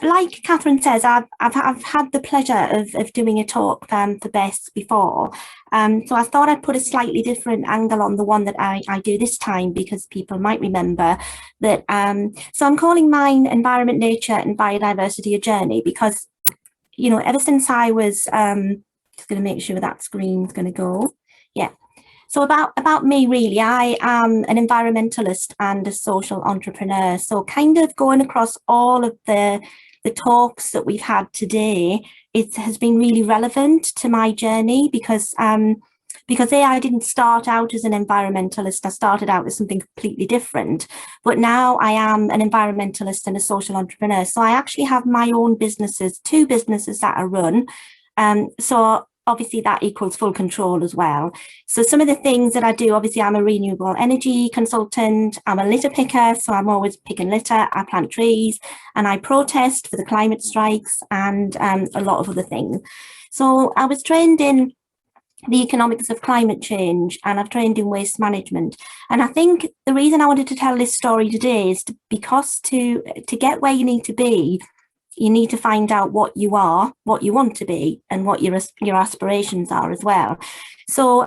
like Catherine says, I've had the pleasure of doing a talk for BESS before. So I thought I'd put a slightly different angle on the one that I do this time, because people might remember that. So I'm calling mine Environment, Nature and Biodiversity a Journey, because, you know, ever since I was, just going to make sure that screen's going to go. Yeah. So about me, really, I am an environmentalist and a social entrepreneur. So kind of going across all of the talks that we've had today, it has been really relevant to my journey, because I didn't start out as an environmentalist. I started out as something completely different, but now I am an environmentalist and a social entrepreneur. So I actually have my own businesses, 2 businesses that I run. So obviously that equals full control as well. So some of the things that I do, obviously I'm a renewable energy consultant, I'm a litter picker, so I'm always picking litter, I plant trees, and I protest for the climate strikes, and a lot of other things. So I was trained in the economics of climate change, and I've trained in waste management. And I think the reason I wanted to tell this story today is because to get where you need to be, you need to find out what you are, what you want to be, and what your aspirations are as well. So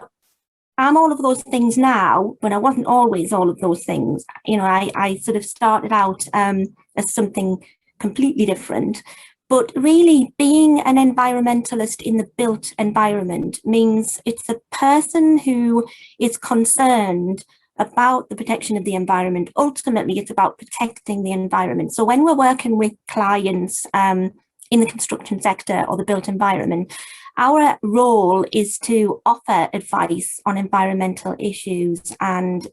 I'm all of those things now, but I wasn't always all of those things. You know, I sort of started out as something completely different. But really, being an environmentalist in the built environment means it's a person who is concerned about the protection of the environment. Ultimately, it's about protecting the environment. So when we're working with clients in the construction sector or the built environment, our role is to offer advice on environmental issues and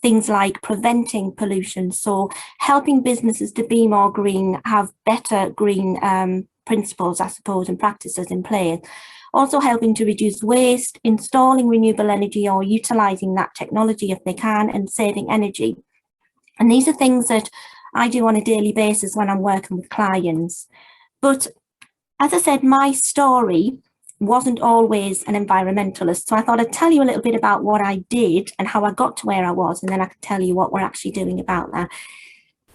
things like preventing pollution. So helping businesses to be more green, have better green principles, I suppose, and practices in place. Also helping to reduce waste, installing renewable energy or utilising that technology if they can, and saving energy. And these are things that I do on a daily basis when I'm working with clients. But as I said, my story wasn't always an environmentalist. So I thought I'd tell you a little bit about what I did and how I got to where I was, and then I could tell you what we're actually doing about that.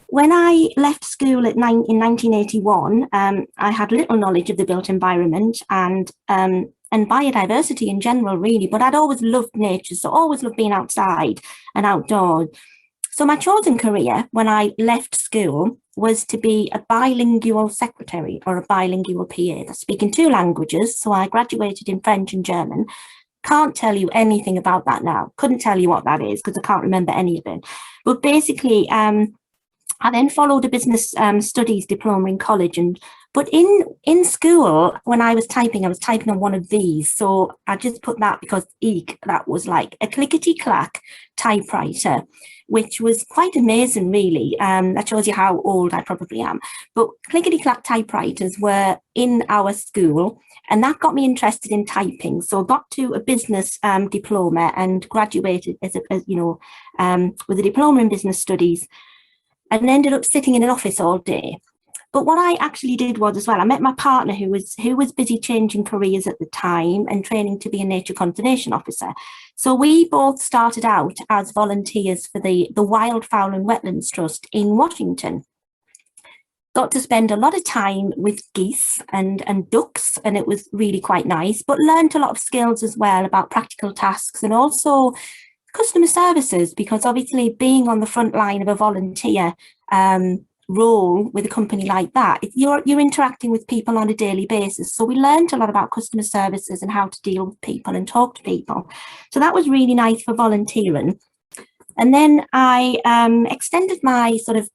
When I left school in 1981, I had little knowledge of the built environment and biodiversity in general, really, but I'd always loved nature, so always loved being outside and outdoors. So my chosen career when I left school was to be a bilingual secretary or a bilingual PA. That's speaking 2 languages. So I graduated in French and German. Can't tell you anything about that now. Couldn't tell you what that is because I can't remember any of it. But basically, I then followed a business studies diploma in college, but in school, when I was typing on one of these. So I just put that because that was like a clickety-clack typewriter, which was quite amazing, really. That shows you how old I probably am. But clickety-clack typewriters were in our school, and that got me interested in typing. So I got to a business diploma and graduated as with a diploma in business studies, and ended up sitting in an office all day. But what I actually did was as well, I met my partner who was busy changing careers at the time and training to be a nature conservation officer. So we both started out as volunteers for the Wildfowl and Wetlands Trust in Washington. Got to spend a lot of time with geese and ducks, and it was really quite nice, but learned a lot of skills as well about practical tasks and also customer services, because obviously being on the front line of a volunteer role with a company like that, you're interacting with people on a daily basis. So we learned a lot about customer services and how to deal with people and talk to people. So that was really nice for volunteering. And then I extended my sort of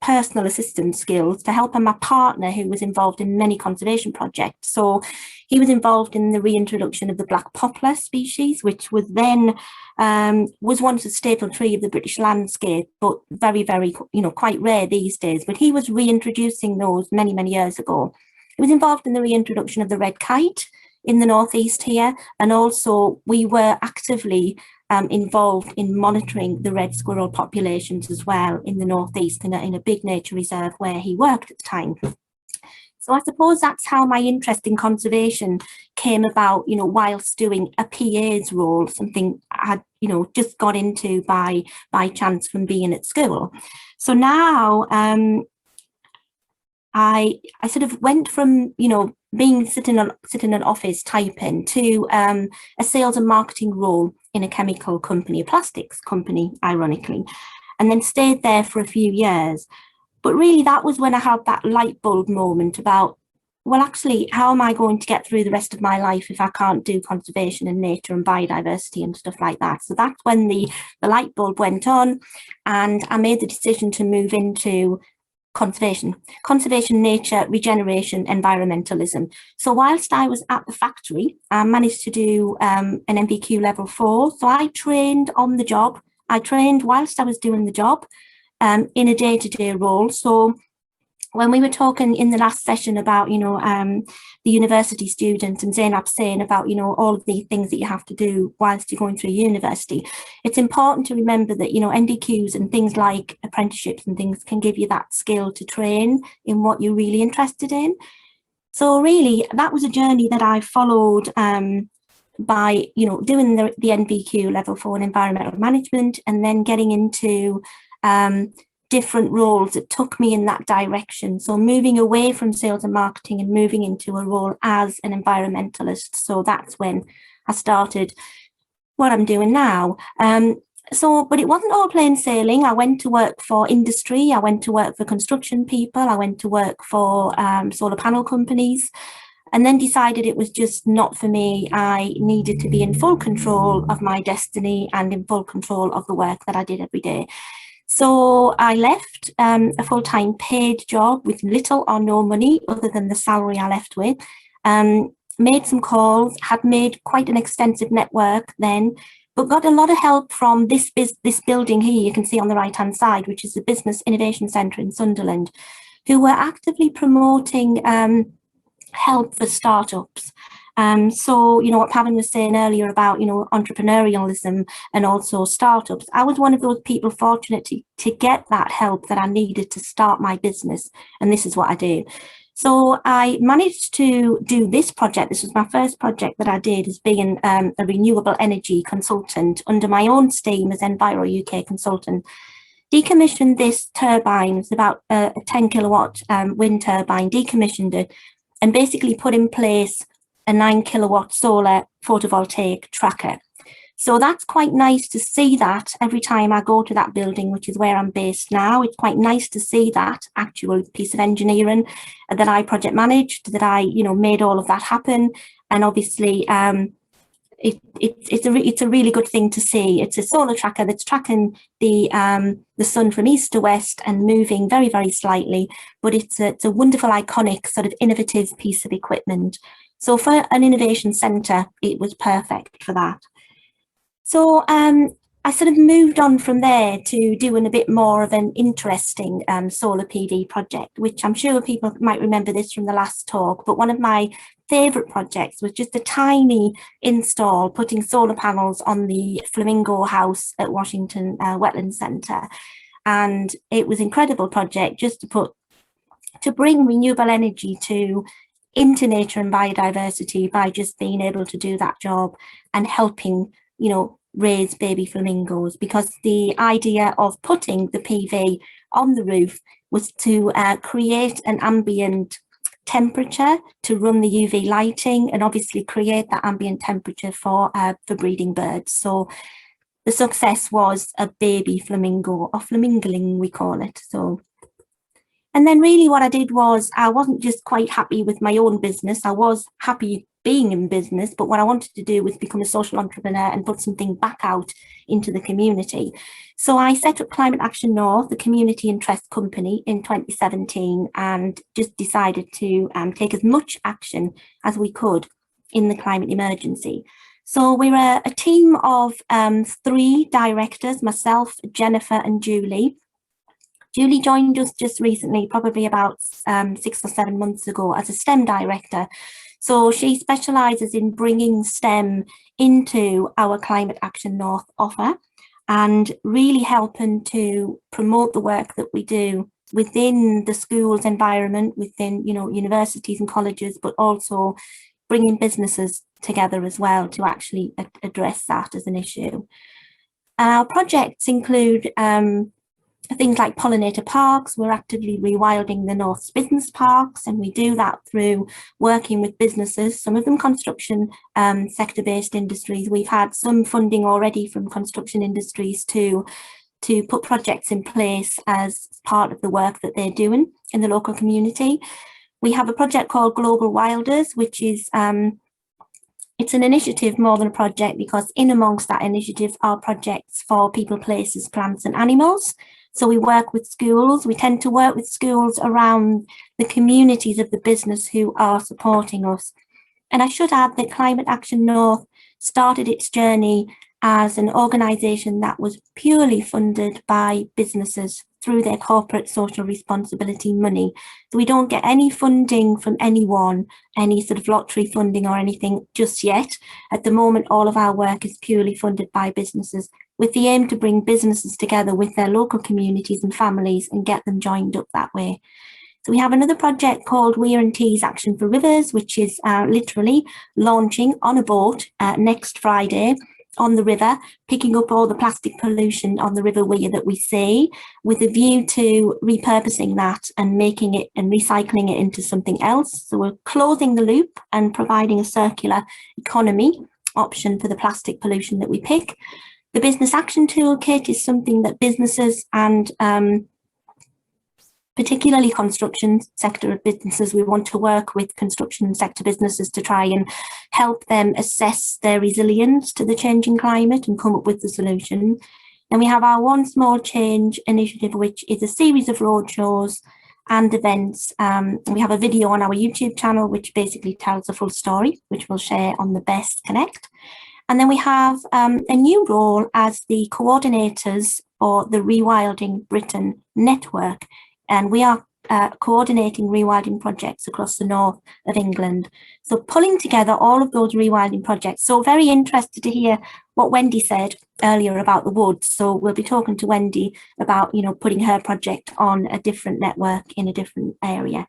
personal assistance skills to help my partner, who was involved in many conservation projects. So he was involved in the reintroduction of the black poplar species, which was then was once a staple tree of the British landscape, but very, very, quite rare these days. But he was reintroducing those many, many years ago. He was involved in the reintroduction of the red kite in the northeast here, and also we were actively involved in monitoring the red squirrel populations as well in the northeast in a big nature reserve where he worked at the time. So I suppose that's how my interest in conservation came about, whilst doing a PA's role, something I had, just got into by chance from being at school. So now I sort of went from, you know, being sitting in an office typing to a sales and marketing role in a chemical company, a plastics company, ironically, and then stayed there for a few years. But really, that was when I had that light bulb moment about, well, actually, how am I going to get through the rest of my life if I can't do conservation and nature and biodiversity and stuff like that? So that's when the light bulb went on, and I made the decision to move into conservation, nature, regeneration, environmentalism. So whilst I was at the factory, I managed to do an NVQ level 4. So I trained on the job. I trained whilst I was doing the job in a day-to-day role. So when we were talking in the last session about, you know, the university students and Zainab saying about, you know, all of the things that you have to do whilst you're going through university, it's important to remember that, you know, NVQs and things like apprenticeships and things can give you that skill to train in what you're really interested in. So really, that was a journey that I followed by, you know, doing the NVQ level 4 in environmental management, and then getting into different roles that took me in that direction. So moving away from sales and marketing and moving into a role as an environmentalist. So that's when I started what I'm doing now. But it wasn't all plain sailing. I went to work for industry. I went to work for construction people. I went to work for solar panel companies, and then decided it was just not for me. I needed to be in full control of my destiny and in full control of the work that I did every day. So I left a full-time paid job with little or no money other than the salary I left with, made some calls, had made quite an extensive network then, but got a lot of help from this building here you can see on the right-hand side, which is the Business Innovation Centre in Sunderland, who were actively promoting help for startups. So, you know, what Pavan was saying earlier about, you know, entrepreneurialism and also startups, I was one of those people fortunate to get that help that I needed to start my business. And this is what I did. So I managed to do this project. This was my first project that I did as being a renewable energy consultant under my own steam as Enviro UK consultant. Decommissioned this turbine. It's about a 10 kilowatt wind turbine, decommissioned it, and basically put in place a 9 kilowatt solar photovoltaic tracker. So that's quite nice to see that every time I go to that building, which is where I'm based now. It's quite nice to see that actual piece of engineering that I project managed, that I, you know, made all of that happen. And obviously, it's a really good thing to see. It's a solar tracker that's tracking the sun from east to west and moving very, very slightly. But it's a wonderful, iconic, sort of innovative piece of equipment. So for an innovation centre, it was perfect for that. So I sort of moved on from there to doing a bit more of an interesting solar PV project, which I'm sure people might remember this from the last talk, but one of my favourite projects was just a tiny install, putting solar panels on the Flamingo House at Washington Wetlands Centre. And it was an incredible project just to bring renewable energy into nature and biodiversity by just being able to do that job and helping, you know, raise baby flamingos, because the idea of putting the PV on the roof was to create an ambient temperature to run the UV lighting and obviously create that ambient temperature for breeding birds. So the success was a baby flamingo, or flamingoling we call it. So, and then really what I did was, I wasn't just quite happy with my own business. I was happy being in business, but what I wanted to do was become a social entrepreneur and put something back out into the community. So I set up Climate Action North, the community interest company, in 2017, and just decided to take as much action as we could in the climate emergency. So we're a team of 3 directors, myself, Jennifer and Julie. Julie joined us just recently, probably about 6 or 7 months ago, as a STEM director. So she specialises in bringing STEM into our Climate Action North offer and really helping to promote the work that we do within the school's environment, within, you know, universities and colleges, but also bringing businesses together as well to actually address that as an issue. And our projects include things like pollinator parks. We're actively rewilding the North's business parks, and we do that through working with businesses, some of them construction sector-based industries. We've had some funding already from construction industries to put projects in place as part of the work that they're doing in the local community. We have a project called Global Wilders, which is it's an initiative more than a project, because in amongst that initiative are projects for people, places, plants and animals. So we work with schools. We tend to work with schools around the communities of the business who are supporting us. And I should add that Climate Action North started its journey as an organisation that was purely funded by businesses through their corporate social responsibility money. So we don't get any funding from anyone, any sort of lottery funding or anything just yet. At the moment, all of our work is purely funded by businesses, with the aim to bring businesses together with their local communities and families and get them joined up that way. So we have another project called Weir&T's Action for Rivers, which is literally launching on a boat next Friday on the river, picking up all the plastic pollution on the River Weir that we see, with a view to repurposing that and making it and recycling it into something else. So we're closing the loop and providing a circular economy option for the plastic pollution that we pick. The Business Action Toolkit is something that businesses and particularly construction sector of businesses, we want to work with construction sector businesses to try and help them assess their resilience to the changing climate and come up with the solution. And we have our One Small Change initiative, which is a series of roadshows and events. We have a video on our YouTube channel, which basically tells the full story, which we'll share on the Best Connect. And then we have a new role as the coordinators for the Rewilding Britain network. And we are coordinating rewilding projects across the north of England. So pulling together all of those rewilding projects. So very interested to hear what Wendy said earlier about the woods. So we'll be talking to Wendy about, putting her project on a different network in a different area.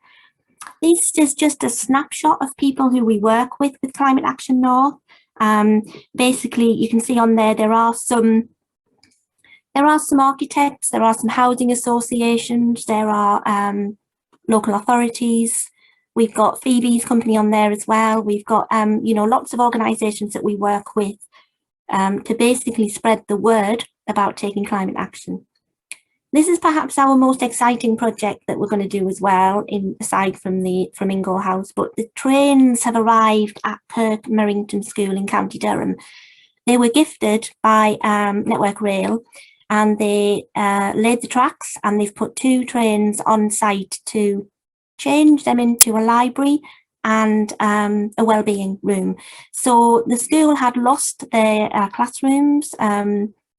This is just a snapshot of people who we work with Climate Action North. Basically, you can see on there are some architects, there are some housing associations, there are local authorities. We've got Phoebe's company on there as well. We've got, lots of organisations that we work with to basically spread the word about taking climate action. This is perhaps our most exciting project that we're going to do as well, aside from Ingo House, but the trains have arrived at Kirk Merrington School in County Durham. They were gifted by Network Rail, and they laid the tracks, and they've put 2 trains on site to change them into a library and a wellbeing room. So the school had lost their classrooms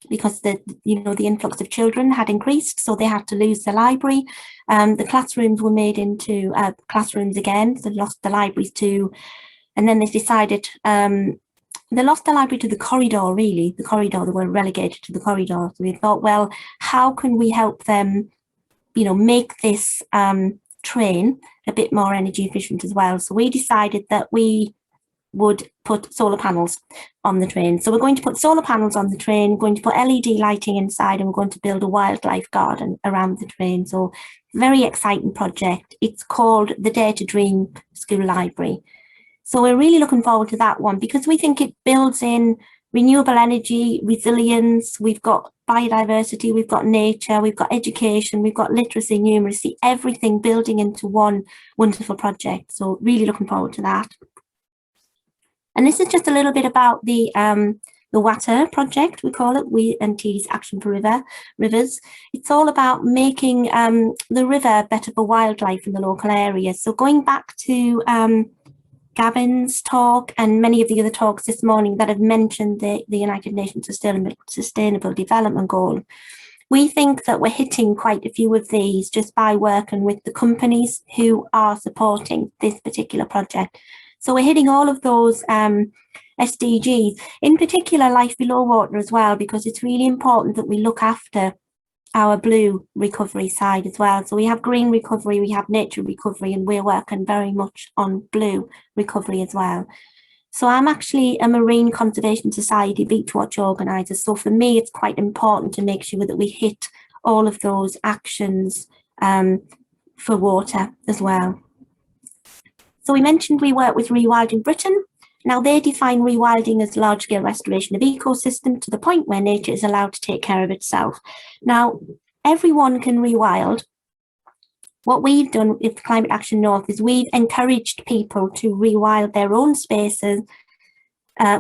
because the influx of children had increased, so they had to lose the library. The classrooms were made into classrooms again, so they lost the libraries too. And then they decided they lost the library to the corridor, really. The corridor, they were relegated to the corridor. So we thought, well, how can we help them, make this train a bit more energy efficient as well? So we decided that we would put solar panels on the train. So we're going to put solar panels on the train, we're going to put LED lighting inside, and we're going to build a wildlife garden around the train. So very exciting project. It's called the Dare to Dream School Library. So we're really looking forward to that one, because we think it builds in renewable energy, resilience, we've got biodiversity, we've got nature, we've got education, we've got literacy, numeracy, everything building into one wonderful project. So really looking forward to that. And this is just a little bit about the WATER project, we call it, Weir&T's Action for Rivers. It's all about making the river better for wildlife in the local area. So going back to Gavin's talk and many of the other talks this morning that have mentioned the United Nations Sustainable Development Goal, we think that we're hitting quite a few of these just by working with the companies who are supporting this particular project. So we're hitting all of those SDGs, in particular life below water as well, because it's really important that we look after our blue recovery side as well. So we have green recovery, we have nature recovery, and we're working very much on blue recovery as well. So I'm actually a Marine Conservation Society Beach Watch organiser. So for me, it's quite important to make sure that we hit all of those actions for water as well. So we mentioned we work with Rewilding Britain. Now they define rewilding as large-scale restoration of ecosystem to the point where nature is allowed to take care of itself. Now, everyone can rewild. What we've done with Climate Action North is we've encouraged people to rewild their own spaces.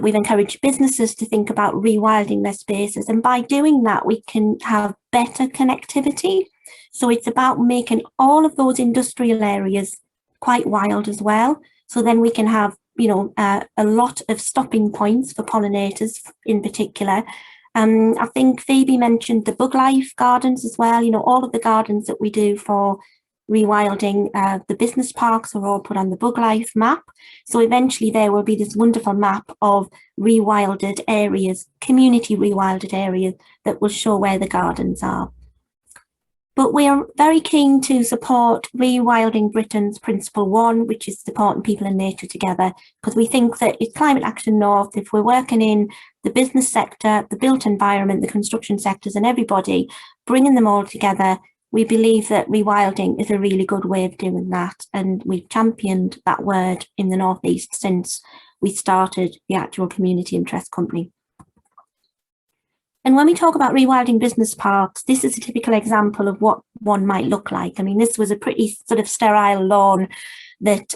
We've encouraged businesses to think about rewilding their spaces. And by doing that, we can have better connectivity. So it's about making all of those industrial areas quite wild as well. So then we can have, a lot of stopping points for pollinators in particular. I think Phoebe mentioned the bug life gardens as well. All of the gardens that we do for rewilding, the business parks are all put on the bug life map. So eventually there will be this wonderful map of rewilded areas, community rewilded areas that will show where the gardens are. But we are very keen to support Rewilding Britain's Principle 1, which is supporting people and nature together, because we think that it's Climate Action North, if we're working in the business sector, the built environment, the construction sectors and everybody, bringing them all together, we believe that rewilding is a really good way of doing that. And we've championed that word in the North East since we started the actual community interest company. And when we talk about rewilding business parks, this is a typical example of what one might look like. I mean, this was a pretty sort of sterile lawn that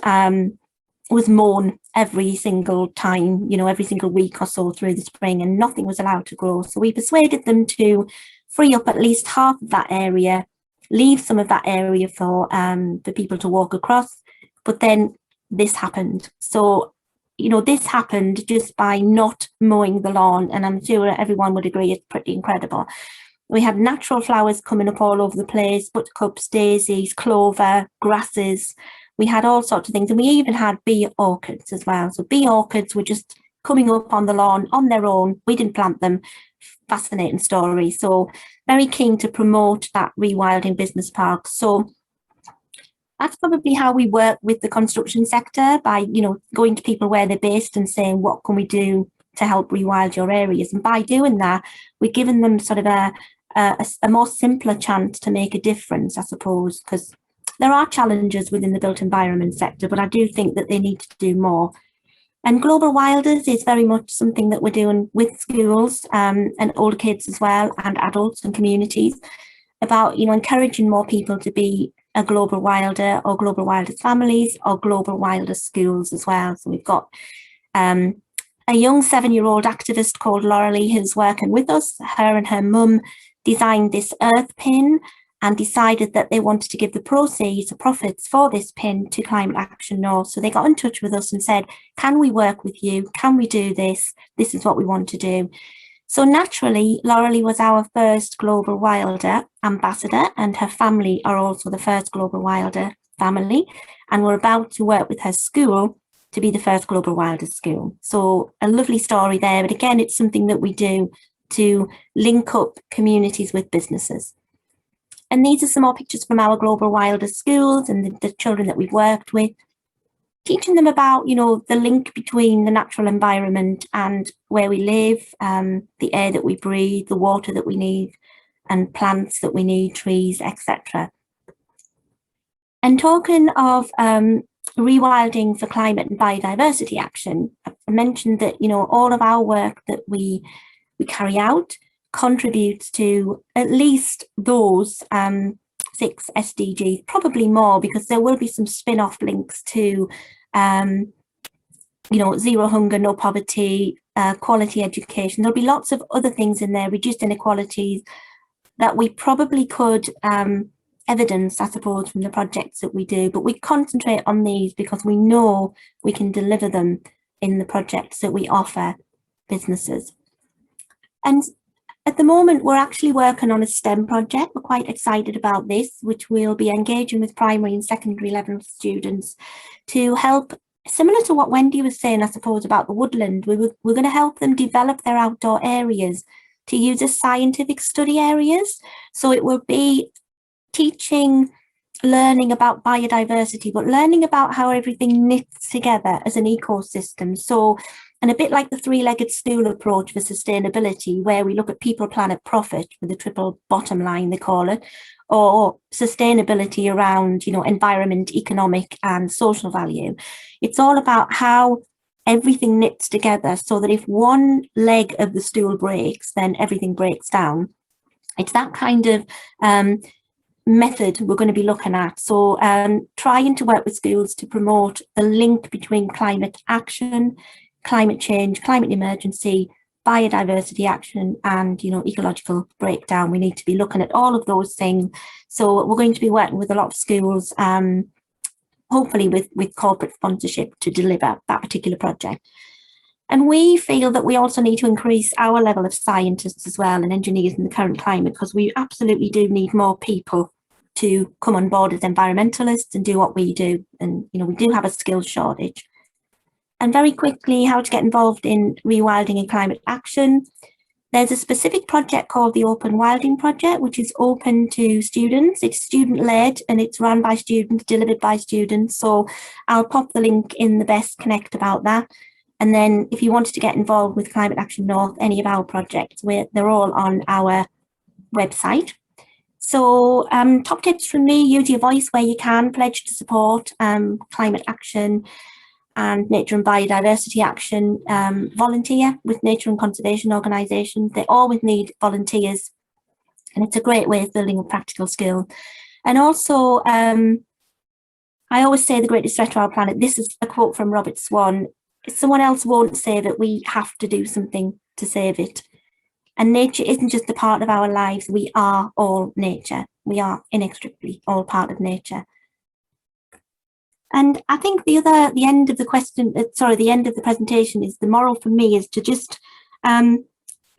was mown every single time, every single week or so through the spring, and nothing was allowed to grow. So we persuaded them to free up at least half of that area, leave some of that area for people to walk across. But then this happened. So this happened just by not mowing the lawn, and I'm sure everyone would agree it's pretty incredible. We had natural flowers coming up all over the place, buttercups, daisies, clover, grasses. We had all sorts of things, and we even had bee orchids as well. So bee orchids were just coming up on the lawn on their own. We didn't plant them. Fascinating story. So very keen to promote that rewilding business park. So that's probably how we work with the construction sector, by, going to people where they're based and saying, what can we do to help rewild your areas? And by doing that, we're giving them sort of a more simpler chance to make a difference, I suppose, because there are challenges within the built environment sector, but I do think that they need to do more. And Global Wilders is very much something that we're doing with schools and older kids as well, and adults and communities, about, encouraging more people to be a global wilder, or global wilders families, or global wilders schools as well. So we've got a young 7-year-old activist called Laurelie who's working with us. Her and her mum designed this earth pin and decided that they wanted to give the proceeds, the profits for this pin, to Climate Action North. So they got in touch with us and said, can we work with you? Can we do this? This is what we want to do. So naturally, Laurelie was our first Global Wilder ambassador, and her family are also the first Global Wilder family. And we're about to work with her school to be the first Global Wilder school. So a lovely story there. But again, it's something that we do to link up communities with businesses. And these are some more pictures from our Global Wilder schools and the children that we've worked with, teaching them about, the link between the natural environment and where we live, the air that we breathe, the water that we need, and plants that we need, trees, etc. And talking of rewilding for climate and biodiversity action, I mentioned that, all of our work that we carry out contributes to at least those 6 SDGs, probably more, because there will be some spin-off links to, zero hunger, no poverty, quality education. There'll be lots of other things in there, reduced inequalities, that we probably could evidence, I suppose, from the projects that we do. But we concentrate on these because we know we can deliver them in the projects that we offer businesses. And at the moment, we're actually working on a STEM project. We're quite excited about this, which we'll be engaging with primary and secondary level students to help, similar to what Wendy was saying, I suppose, about the woodland. We're going to help them develop their outdoor areas to use as scientific study areas. So it will be teaching, learning about biodiversity, but learning about how everything knits together as an ecosystem. So And a bit like the three-legged stool approach for sustainability, where we look at people, planet, profit with the triple bottom line, they call it, or sustainability around, environment, economic and social value. It's all about how everything knits together so that if one leg of the stool breaks, then everything breaks down. It's that kind of method we're going to be looking at. So trying to work with schools to promote the link between climate action, climate change, climate emergency, biodiversity action and ecological breakdown. We need to be looking at all of those things. So we're going to be working with a lot of schools, hopefully with corporate sponsorship to deliver that particular project. And we feel that we also need to increase our level of scientists as well and engineers in the current climate, because we absolutely do need more people to come on board as environmentalists and do what we do. And we do have a skills shortage. And very quickly, how to get involved in rewilding and climate action. There's a specific project called the Open Wilding Project, which is open to students. It's student-led and it's run by students, delivered by students. So I'll pop the link in the Best Connect about that. And then if you wanted to get involved with Climate Action North, any of our projects, they're all on our website. So top tips from me: use your voice where you can, pledge to support climate action and nature and biodiversity action, volunteer with nature and conservation organisations. They always need volunteers, and it's a great way of building a practical skill. And also, I always say the greatest threat to our planet, this is a quote from Robert Swan: someone else won't save it, we have to do something to save it. And nature isn't just a part of our lives, we are all nature. We are inextricably all part of nature. And I think the end of the presentation is the moral for me is to just,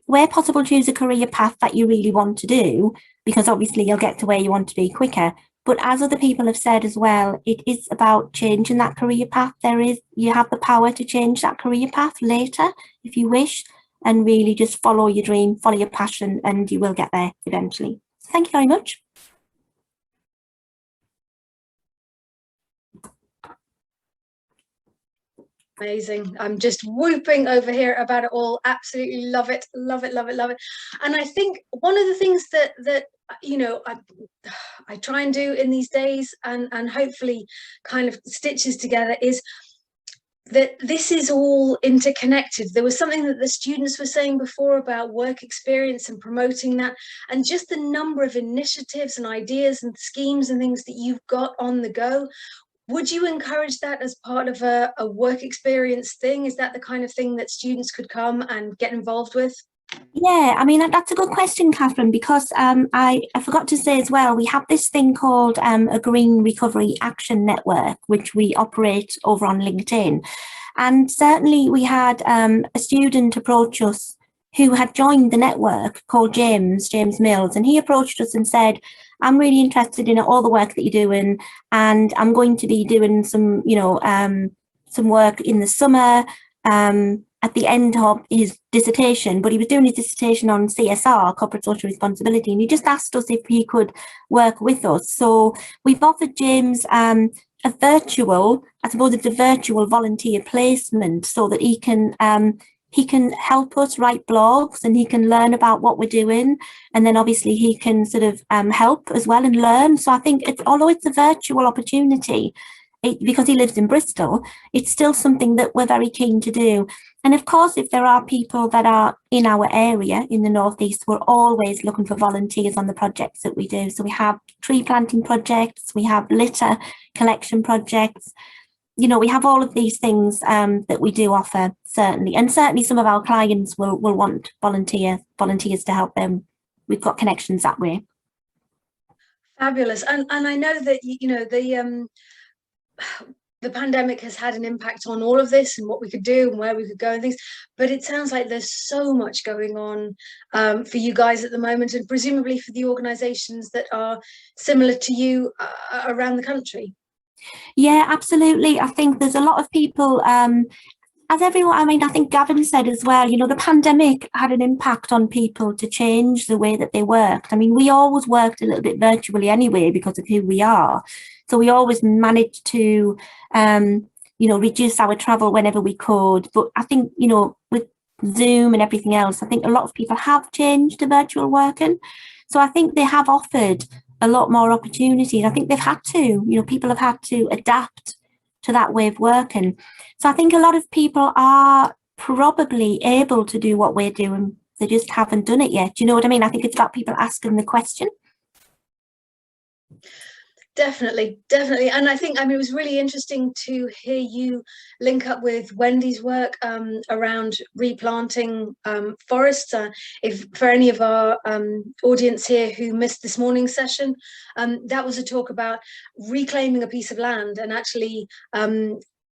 where possible, choose a career path that you really want to do, because obviously you'll get to where you want to be quicker. But as other people have said as well, it is about changing that career path. You have the power to change that career path later if you wish, and really just follow your dream, follow your passion, and you will get there eventually. Thank you very much. Amazing. I'm just whooping over here about it all. Absolutely love it, love it, love it, love it. And I think one of the things that I try and do in these days and hopefully kind of stitches together is that this is all interconnected. There was something that the students were saying before about work experience and promoting that, and just the number of initiatives and ideas and schemes and things that you've got on the go. Would you encourage that as part of a work experience thing? Is that the kind of thing that students could come and get involved with? Yeah, I mean, that's a good question, Catherine, because I forgot to say as well, we have this thing called a Green Recovery Action Network, which we operate over on LinkedIn. And certainly we had a student approach us who had joined the network called James Mills, and he approached us and said, I'm really interested in all the work that you're doing, and I'm going to be doing some, some work in the summer at the end of his dissertation, but he was doing his dissertation on CSR, corporate social responsibility, and he just asked us if he could work with us. So we've offered James a virtual volunteer placement so that he can help us write blogs and he can learn about what we're doing. And then obviously he can sort of help as well and learn. So I think although it's a virtual opportunity, because he lives in Bristol, it's still something that we're very keen to do. And of course, if there are people that are in our area in the Northeast, we're always looking for volunteers on the projects that we do. So we have tree planting projects, we have litter collection projects. We have all of these things that we do offer, certainly. And certainly some of our clients will want volunteers to help them. We've got connections that way. Fabulous. And I know that, the pandemic has had an impact on all of this and what we could do and where we could go and things. But it sounds like there's so much going on for you guys at the moment, and presumably for the organisations that are similar to you around the country. Yeah, absolutely. I think there's a lot of people, as everyone, I think Gavin said as well, the pandemic had an impact on people to change the way that they worked. I mean, we always worked a little bit virtually anyway because of who we are. So we always managed to, reduce our travel whenever we could. But I think, with Zoom and everything else, I think a lot of people have changed to virtual working. So I think they have offered a lot more opportunities. I think they've had to, people have had to adapt to that way of working. So I think a lot of people are probably able to do what we're doing. They just haven't done it yet. Do you know what I mean? I think it's about people asking the question. Definitely. And I think, it was really interesting to hear you link up with Wendy's work around replanting forests. If for any of our audience here who missed this morning's session, that was a talk about reclaiming a piece of land and actually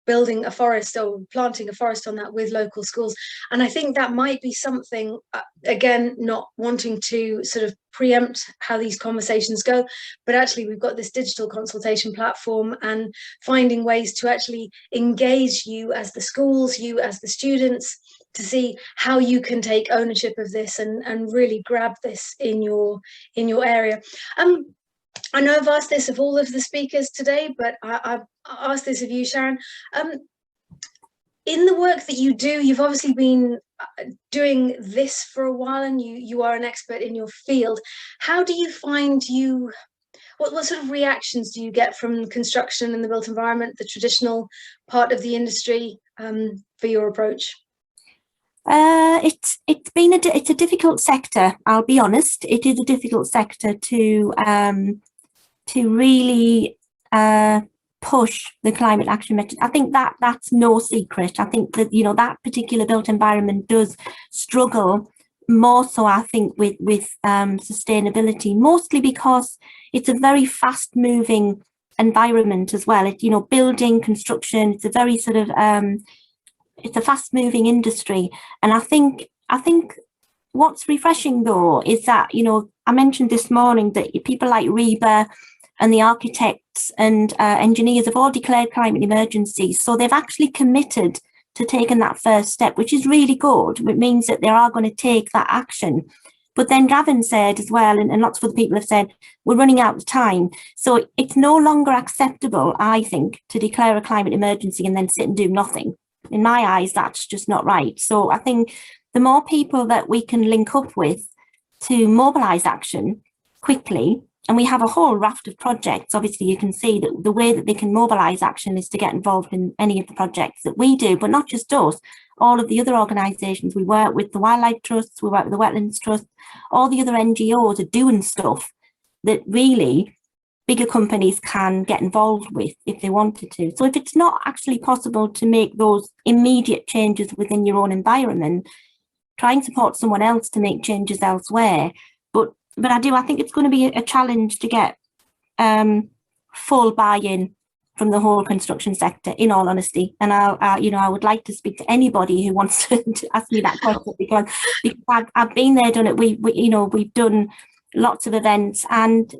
building a forest or planting a forest on that with local schools. And I think that might be something, again, not wanting to sort of preempt how these conversations go, but actually we've got this digital consultation platform, and finding ways to actually engage you as the schools, you as the students, to see how you can take ownership of this and really grab this in your area. I know I've asked this of all of the speakers today, but I've asked this of you, Sharon. In the work that you do, you've obviously been doing this for a while, and you are an expert in your field. How do you find what sort of reactions do you get from construction and the built environment, the traditional part of the industry, for your approach? It's a difficult sector. I'll be honest. It is a difficult sector to really push the climate action method. I think that's no secret. I think that that particular built environment does struggle more so, I think, with sustainability, mostly because it's a very fast moving environment as well. Building, construction, it's a very sort of it's a fast moving industry. And I think what's refreshing though is that, I mentioned this morning that people like Reba and the architects and engineers have all declared climate emergencies. So they've actually committed to taking that first step, which is really good. It means that they are going to take that action. But then Gavin said as well, and lots of other people have said, we're running out of time. So it's no longer acceptable, I think, to declare a climate emergency and then sit and do nothing. In my eyes, that's just not right. So I think the more people that we can link up with to mobilise action quickly, and we have a whole raft of projects. Obviously, you can see that the way that they can mobilise action is to get involved in any of the projects that we do, but not just us, all of the other organisations we work with, the Wildlife Trusts, we work with the Wetlands Trust, all the other NGOs are doing stuff that really bigger companies can get involved with if they wanted to. So if it's not actually possible to make those immediate changes within your own environment, try and support someone else to make changes elsewhere. But I think it's going to be a challenge to get full buy-in from the whole construction sector, in all honesty. And I would like to speak to anybody who wants to ask me that question, because I've been there, done it. We've done lots of events,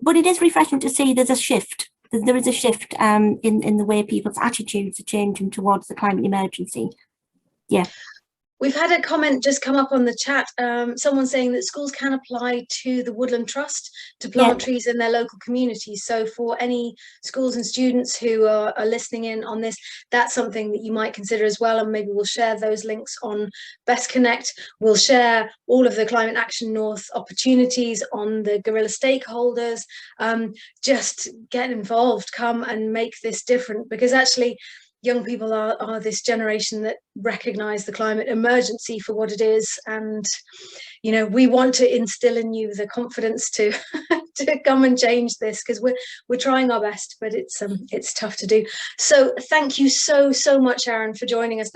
but it is refreshing to see there's a shift. There is a shift in the way people's attitudes are changing towards the climate emergency. Yeah. We've had a comment just come up on the chat, someone saying that schools can apply to the Woodland Trust to plant trees in their local communities. So for any schools and students who are listening in on this, that's something that you might consider as well. And maybe we'll share those links on Best Connect. We'll share all of the Climate Action North opportunities on the Guerrilla stakeholders. Just get involved, come and make this different, because actually, young people are this generation that recognise the climate emergency for what it is, and we want to instill in you the confidence to come and change this, because we're trying our best, but it's tough to do. So thank you so much, Sharon, for joining us.